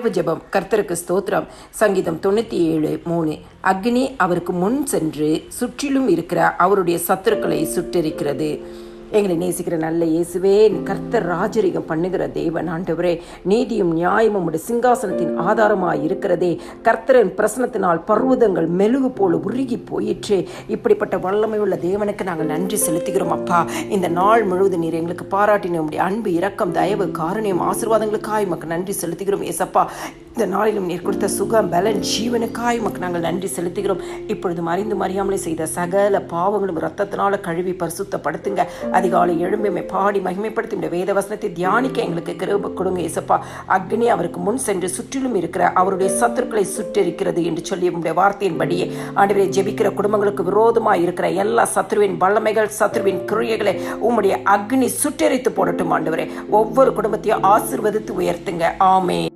இரவு ஜெபம். கர்த்தருக்கு ஸ்தோத்திரம். சங்கீதம் 97:3. அக்னி அவருக்கு முன் சென்று சுற்றிலும் இருக்கிற அவருடைய சத்துருக்களை சுட்டெரிக்கிறது. எங்களை நேசிக்கிற நல்ல இயேசுவே, கர்த்தர் ராஜரிகம் பண்ணுகிற தேவன் ஆண்டவரே, நீதியும் நியாயமும் உடைய சிங்காசனத்தின் ஆதாரமாய் இருக்கிறதே. கர்த்தரின் பிரசனத்தினால் பர்வதங்கள் மெழுகு போல உருகி போயிற்றே. இப்படிப்பட்ட வல்லமை உள்ள தேவனுக்கு நாங்கள் நன்றி செலுத்துகிறோம் அப்பா. இந்த நாள் முழுவதும் நீர் எங்களுக்கு பாராட்டின உடைய அன்பு, இரக்கம், தயவு, காரணியம், ஆசீர்வாதங்களுக்காய் உமக்கு நன்றி செலுத்துகிறோம் ஏசப்பா. இந்த நாளிலும் நீர் கொடுத்த சுகம், பலன், ஜீவனுக்காய் உமக்கு நாங்கள் நன்றி செலுத்துகிறோம். இப்பொழுது அறிந்து அறியாமலே செய்த சகல பாவங்களும் ரத்தத்தினால கழுவி பரிசுத்தப்படுத்துங்க. அதிகாலை எழும்பி பாடி மகிமைப்படுத்தி இந்த வேத வசனத்தை தியானிக்க எங்களுக்கு கிருபை கொடுங்க ஏசப்பா. அக்னி அவருக்கு முன் சென்று சுற்றிலும் இருக்கிற அவருடைய சத்துருக்களை சுட்டெரிக்கிறது என்று சொல்லி உங்களுடைய வார்த்தையின்படியே ஆண்டவரே, ஜெபிக்கிற குடும்பங்களுக்கு விரோதமாக இருக்கிற எல்லா சத்துருவின் வல்லமைகள், சத்துருவின் கிரியைகளை உம்முடைய அக்னி சுட்டெரித்து போடட்டும் ஆண்டவரே. ஒவ்வொரு குடும்பத்தையும் ஆசீர்வதித்து உயர்த்துங்க. ஆமென்.